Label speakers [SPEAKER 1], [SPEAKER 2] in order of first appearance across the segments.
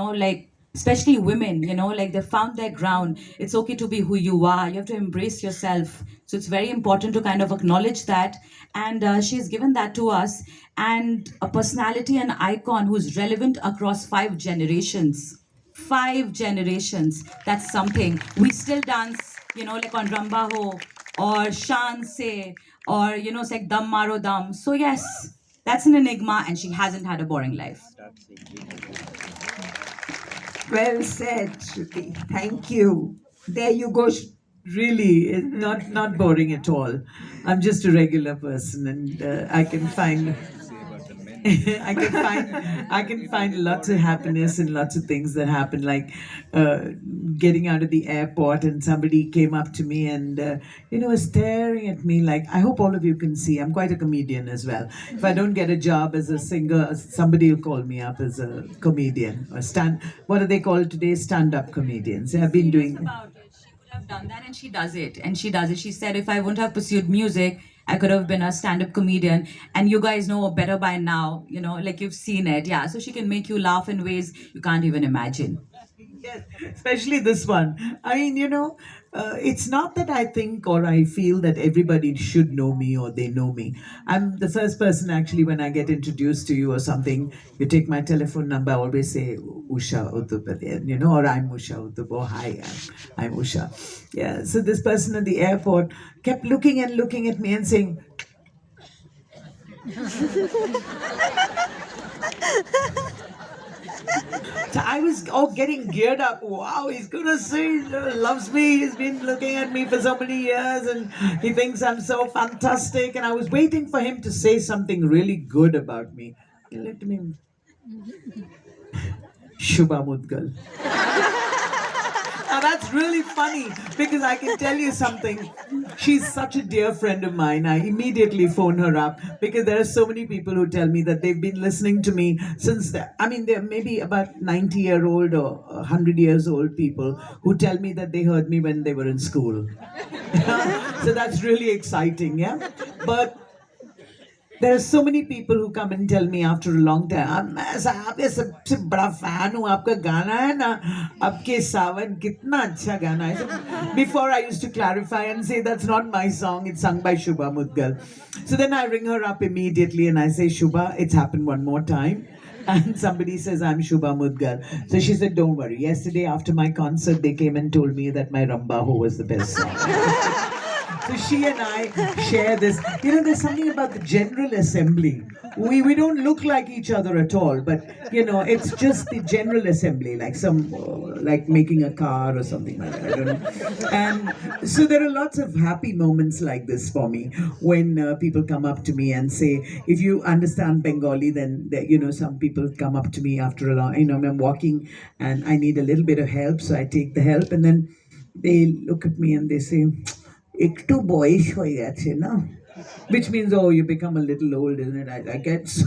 [SPEAKER 1] like especially women, like they found their ground. It's okay to be who you are. You have to embrace yourself. So it's very important to kind of acknowledge that. And she's given that to us. And a personality and icon who's relevant across 5 generations. 5 generations. That's something. We still dance, like on Rambaho or Shan Se or, it's like Dam Maro Dam. So, yes, that's an enigma, and she hasn't had a boring life.
[SPEAKER 2] Well said, Shruti. Thank you. There you go. Really, not boring at all. I'm just a regular person, and I can find I can find lots of happiness and lots of things that happen, like uh, getting out of the airport and somebody came up to me and was staring at me like, I hope all of you can see I'm quite a comedian as well. If I don't get a job as a singer, somebody will call me up as a comedian or what do they call it today, stand-up comedians. I've been doing
[SPEAKER 1] About it. She could have done that, and she does it. And she does it. She said, if I wouldn't have pursued music, I could have been a stand up comedian. And you guys know better by now, like you've seen it. Yeah. So she can make you laugh in ways you can't even imagine.
[SPEAKER 2] Yes, especially this one. I mean, it's not that I think or I feel that everybody should know me or they know me. I'm the first person actually when I get introduced to you or something, you take my telephone number, I always say Usha Uthup at the end, or I'm Usha Uthup or hi, I'm Usha. Yeah, so this person at the airport kept looking and looking at me and saying, so I was getting geared up. Wow, he's gonna say he loves me. He's been looking at me for so many years and he thinks I'm so fantastic. And I was waiting for him to say something really good about me. He looked at me, Shubha Mudgal. Now that's really funny because I can tell you something. She's such a dear friend of mine. I immediately phone her up because there are so many people who tell me that they've been listening to me since they're maybe about 90-year-old or 100 years old people who tell me that they heard me when they were in school. So that's really exciting, yeah? But there are so many people who come and tell me after a long time, मैं आपके सबसे बड़ा fan हूँ, आपका गाना है ना, आपके सावन कितना अच्छा गाना है. So before I used to clarify and say that's not my song, it's sung by Shubha Mudgal. So then I ring her up immediately and I say, Shubha, it's happened one more time. And somebody says, I'm Shubha Mudgal. So she said, don't worry. Yesterday after my concert, they came and told me that my Rambaho was the best song. So she and I share this. There's something about the General Assembly. We don't look like each other at all, but it's just the General Assembly, like like making a car or something like that. I don't know. And so there are lots of happy moments like this for me when people come up to me and say, if you understand Bengali, then some people come up to me after a long, I'm walking and I need a little bit of help, so I take the help, and then they look at me and they say, একটু বয়স হয়ে গেছে না, which means, oh, you become a little old, isn't it? I get so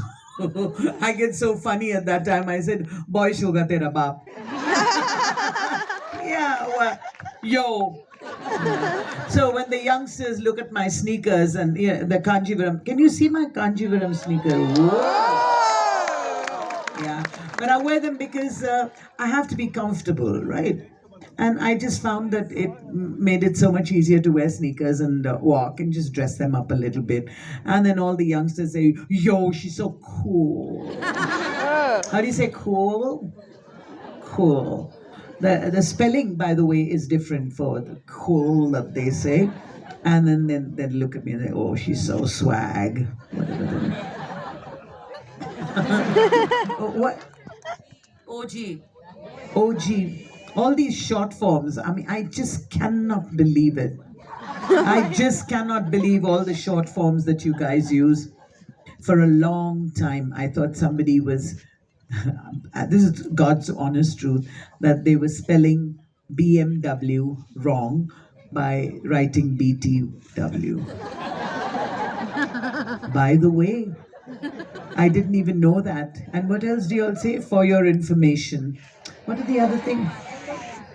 [SPEAKER 2] I get so funny at that time. I said, বয়স হোগা তেরা বাপ. Yeah, well, yo. So when the youngsters look at my sneakers and the Kanjivaram, can you see my Kanjivaram sneaker? Whoa. Yeah, but I wear them because I have to be comfortable, right? And I just found that it made it so much easier to wear sneakers and walk and just dress them up a little bit. And then all the youngsters say, yo, she's so cool. How do you say cool? Cool. The spelling, by the way, is different for the cool that they say. And then look at me and say, oh, she's so swag. Whatever. What?
[SPEAKER 1] OG.
[SPEAKER 2] OG. All these short forms. I mean, I just cannot believe it. I just cannot believe all the short forms that you guys use. For a long time, I thought somebody was, this is God's honest truth, that they were spelling BMW wrong by writing BTW. By the way, I didn't even know that. And what else do you all say? For your information. What are the other things?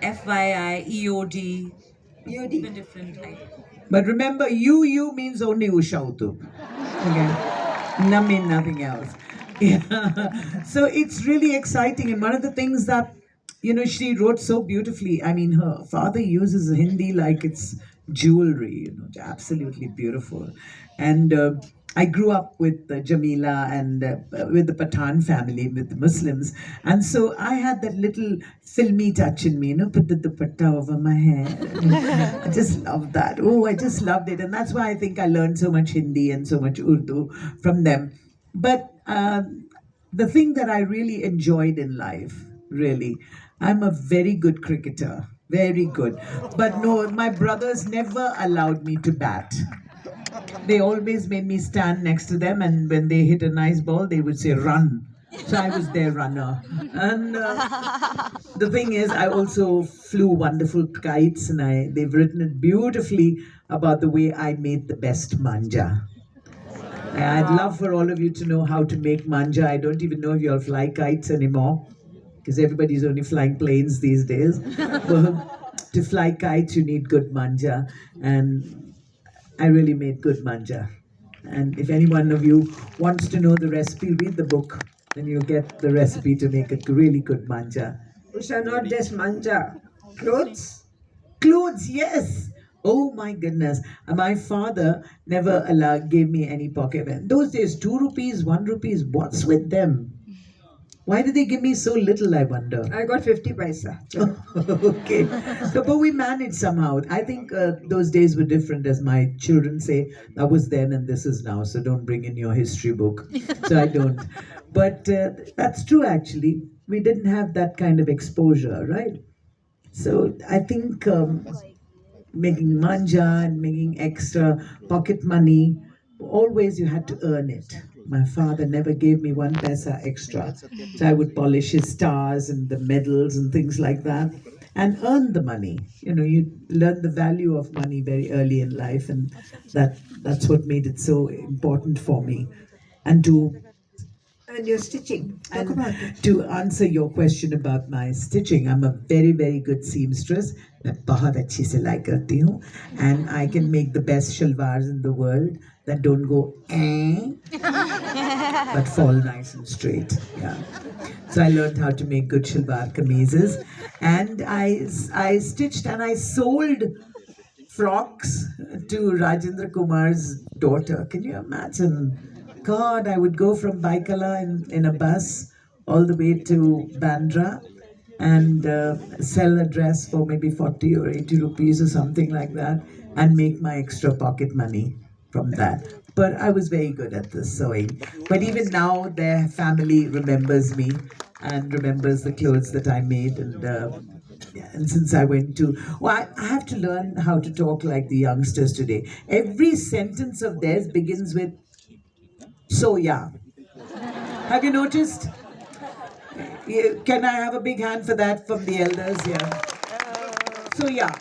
[SPEAKER 1] FYI, EOD.
[SPEAKER 2] EOD.
[SPEAKER 1] Even different.
[SPEAKER 2] But remember, you means only Usha Uthup. Okay? Mean nothing else. Yeah. So it's really exciting. And one of the things that, she wrote so beautifully. I mean, her father uses Hindi like it's jewelry, absolutely beautiful. And I grew up with Jamila and with the Pathan family, with the Muslims. And so I had that little filmy touch in me, put the dupatta over my head. I just love that. Oh, I just loved it. And that's why I think I learned so much Hindi and so much Urdu from them. But the thing that I really enjoyed in life, really, I'm a very good cricketer, very good. But no, my brothers never allowed me to bat. They always made me stand next to them, and when they hit a nice ball, they would say, run. So I was their runner. And the thing is, I also flew wonderful kites, and they've written it beautifully about the way I made the best manja. I'd love for all of you to know how to make manja. I don't even know if you'll fly kites anymore because everybody's only flying planes these days. Well, to fly kites, you need good manja. And I really made good manja. And if any one of you wants to know the recipe, read the book. Then you'll get the recipe to make a really good manja.
[SPEAKER 3] Usha, not just manja, clothes.
[SPEAKER 2] Clothes, yes. Oh my goodness. My father never gave me any pocket. Those days, 2 rupees, 1 rupees, what's with them? Why did they give me so little, I wonder?
[SPEAKER 3] I got 50 paisa.
[SPEAKER 2] Okay. So, but we managed somehow. I think those days were different, as my children say. That was then and this is now. So don't bring in your history book. So I don't. But that's true, actually. We didn't have that kind of exposure, right? So I think making manja and making extra pocket money, always you had to earn it. My father never gave me 1 paisa extra. So I would polish his stars and the medals and things like that and earn the money. You learn the value of money very early in life, and that's what made it so important for me. And
[SPEAKER 3] And your stitching. Talk
[SPEAKER 2] and
[SPEAKER 3] about it.
[SPEAKER 2] to answer your question about my stitching, I'm a very, very good seamstress. मैं बहुत अच्छी सिलाई करती हूँ, and I can make the best shalwars in the world that don't go but fall nice and straight. Yeah. So I learned how to make good shalwar kameezes, and I stitched and I sold frocks to Rajendra Kumar's daughter. Can you imagine? God, I would go from Baikala in a bus all the way to Bandra and sell a dress for maybe 40 or 80 rupees or something like that and make my extra pocket money from that. But I was very good at this sewing. But even now, their family remembers me and remembers the clothes that I made. And since I went to, well, I have to learn how to talk like the youngsters today. Every sentence of theirs begins with, so yeah. Have you noticed? Can I have a big hand for that from the elders here? So yeah.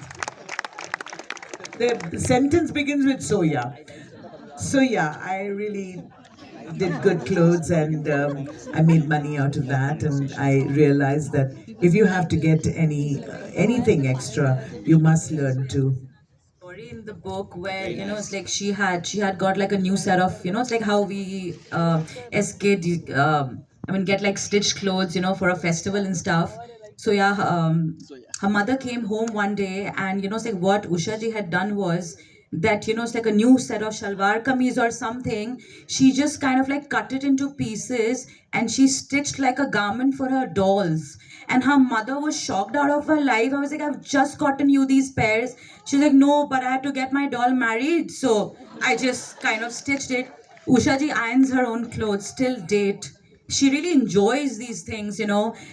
[SPEAKER 2] The sentence begins with so yeah. So yeah, I really did good clothes and I made money out of that. And I realized that if you have to get anything extra, you must learn to.
[SPEAKER 1] Story in the book where it's like she had got like a new set of it's like how we as kids I mean get like stitched clothes for a festival and stuff. So yeah, her mother came home one day, and it's like what Usha ji had done was that it's like a new set of shalwar kameez or something. She just kind of like cut it into pieces and she stitched like a garment for her dolls. And her mother was shocked out of her life. I was like, I've just gotten you these pairs. She's like, no, but I had to get my doll married, so I just kind of stitched it. Usha ji irons her own clothes till date. She really enjoys these things,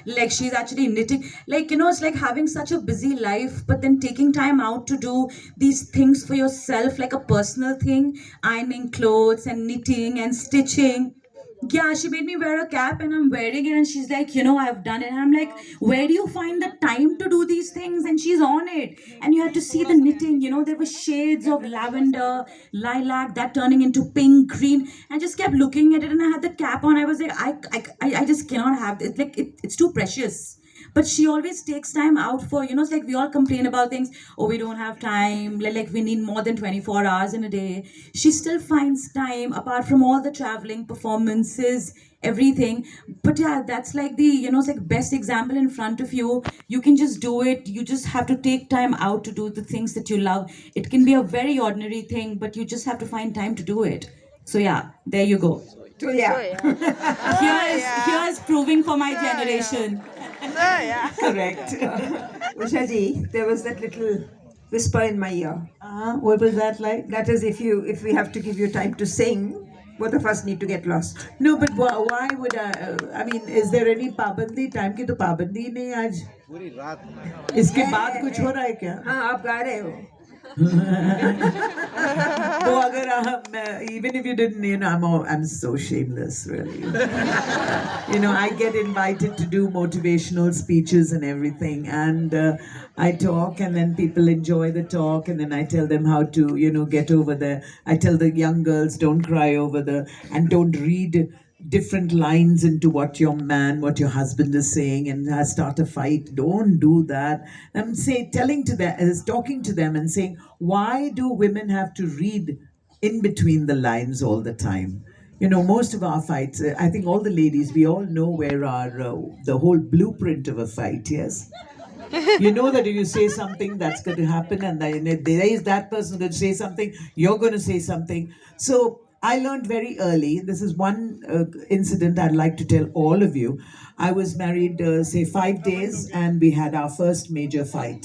[SPEAKER 1] like she's actually knitting. Like, it's like having such a busy life, but then taking time out to do these things for yourself, like a personal thing, ironing clothes and knitting and stitching. Yeah, she made me wear a cap and I'm wearing it, and she's like, I've done it. And I'm like, where do you find the time to do these things? And she's on it. And you had to see the knitting, there were shades of lavender, lilac, that turning into pink, green. And I just kept looking at it, and I had the cap on. I was like, I just cannot have this. Like, it's too precious. But she always takes time out for, it's like we all complain about things. Oh, we don't have time. Like we need more than 24 hours in a day. She still finds time, apart from all the traveling performances, everything. But yeah, that's like the, it's like best example in front of you. You can just do it. You just have to take time out to do the things that you love. It can be a very ordinary thing, but you just have to find time to do it. So yeah, there you go.
[SPEAKER 3] So yeah.
[SPEAKER 1] Here's proving for my generation.
[SPEAKER 2] Correct.
[SPEAKER 3] Usha ji, there was that little whisper in my ear.
[SPEAKER 2] What was that like?
[SPEAKER 3] That is, if we have to give you time to sing, both of us need to get lost.
[SPEAKER 2] No, but why would I? I mean, is there any pabandi? Time की तो पाबंदी ही नहीं आज. इसके बाद कुछ हो रहा है क्या?
[SPEAKER 3] हाँ आप गा रहे हो.
[SPEAKER 2] तो अगर even if you didn't, I'm so shameless, really. I get invited to do motivational speeches and everything, and I talk, and then people enjoy the talk, and then I tell them how to, get over the. I tell the young girls, don't cry over and don't read different lines into what your husband is saying, and start a fight. Don't do that. I'm talking to them and saying, why do women have to read in between the lines all the time? Most of our fights, I think all the ladies, we all know where the whole blueprint of a fight, yes? You know that if you say something, that's going to happen, and then if there is that person going to say something, you're going to say something. So I learned very early. This is one incident I'd like to tell all of you. I was married, say, 5 days, and we had our first major fight.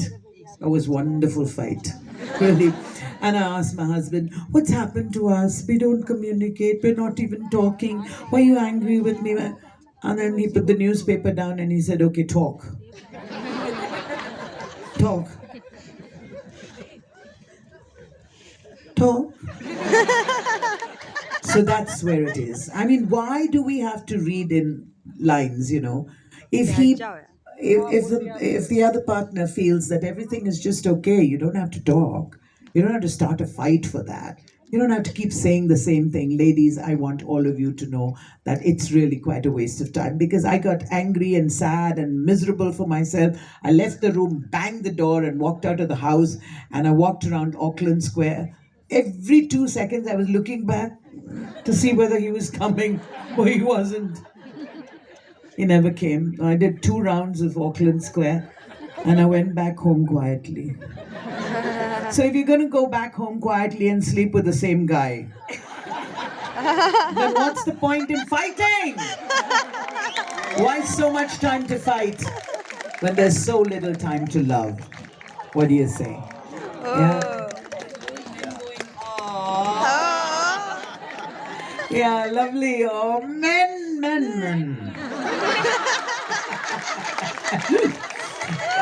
[SPEAKER 2] It was a wonderful fight, really. And I asked my husband, what's happened to us? We don't communicate. We're not even talking. Why are you angry with me? And then he put the newspaper down and he said, okay, talk. Talk. Talk. So that's where it is. I mean, why do we have to read in lines, If if the other partner feels that everything is just okay, you don't have to talk. You don't have to start a fight for that. You don't have to keep saying the same thing. Ladies, I want all of you to know that it's really quite a waste of time, because I got angry and sad and miserable for myself. I left the room, banged the door, and walked out of the house, and I walked around Auckland Square. Every 2 seconds, I was looking back to see whether he was coming, or he wasn't. He never came. I did 2 rounds of Auckland Square, and I went back home quietly. So if you're going to go back home quietly and sleep with the same guy, then what's the point in fighting? Why so much time to fight when there's so little time to love? What do you say? Yeah. Yeah, lovely. Oh, men.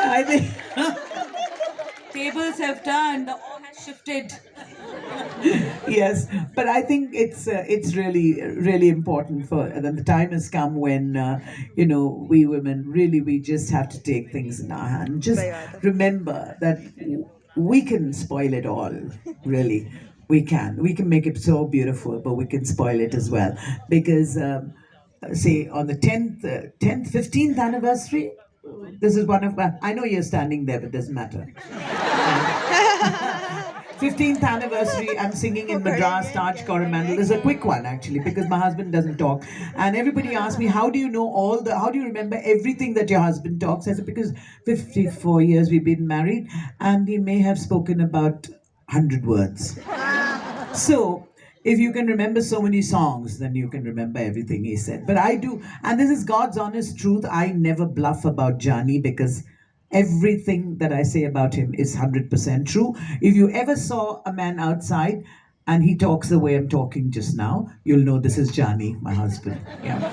[SPEAKER 2] I think.
[SPEAKER 1] Tables have turned, the all has shifted.
[SPEAKER 2] Yes, but I think it's really important for, and the time has come when we women really, we just have to take things in our hand. Just remember that we can spoil it all. Really, we can make it so beautiful, but we can spoil it as well, because say on the 15th anniversary, this is one of my, I know you're standing there, but it doesn't matter. 15th anniversary, I'm singing in Madras, Taj Coromandel. This is a quick one, actually, because my husband doesn't talk. And everybody asks me, how do you remember everything that your husband talks? I said, because 54 years we've been married, and he may have spoken about 100 words. So, if you can remember so many songs, then you can remember everything he said. But I do, and this is God's honest truth, I never bluff about Johnny, because everything that I say about him is 100% true. If you ever saw a man outside and he talks the way I'm talking just now, you'll know this is Johnny, my husband. Yeah.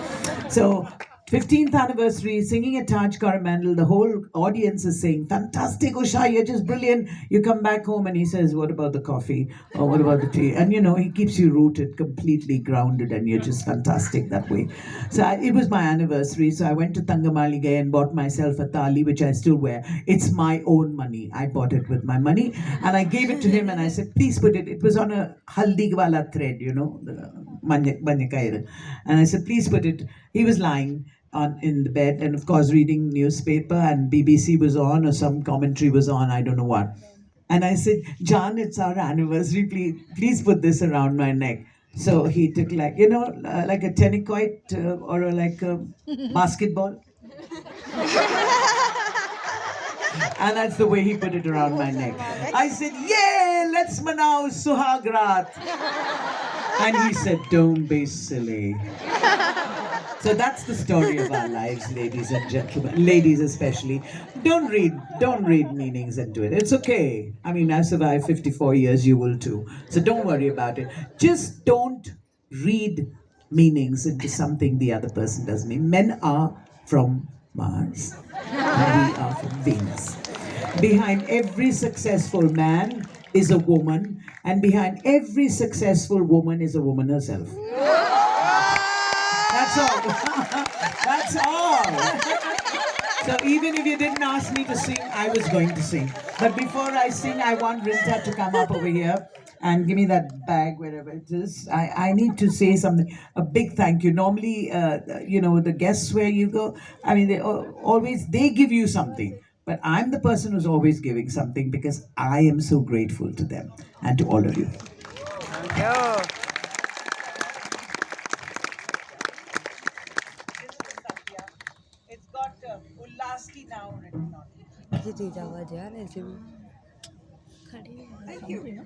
[SPEAKER 2] So 15th anniversary, singing at Taj Coromandel, the whole audience is saying, fantastic, Usha, you're just brilliant. You come back home and he says, what about the coffee? Or what about the tea? And he keeps you rooted, completely grounded, and you're just fantastic that way. So it was my anniversary, so I went to Thangamaligai and bought myself a thali, which I still wear. It's my own money. I bought it with my money, and I gave it to him, and I said, please put it. It was on a haldi wala thread, the manyakaira. And I said, please put it. He was lying in the bed, and of course reading newspaper, and BBC was on, or some commentary was on, I don't know what. And I said, John, it's our anniversary, please put this around my neck. So he took like, like a tennis or like a basketball. And that's the way he put it around my neck. I said, yeah, let's manao Suhagrat. And he said, don't be silly. So that's the story of our lives, ladies and gentlemen. Ladies especially. Don't read meanings into it. It's okay. I mean, I've survived 54 years, you will too. So don't worry about it. Just don't read meanings into something the other person does mean. Men are from Mars. And we are from Venus. Behind every successful man is a woman, and behind every successful woman is a woman herself. That's all. That's all. So even if you didn't ask me to sing, I was going to sing. But before I sing, I want Rinta to come up over here and give me that bag wherever it is. I need to say something. A big thank you. Normally, the guests where you go, I mean, they give you something. But I'm the person who's always giving something because I am so grateful to them and to all of you. It's got Ullasti now written on it. Thank you.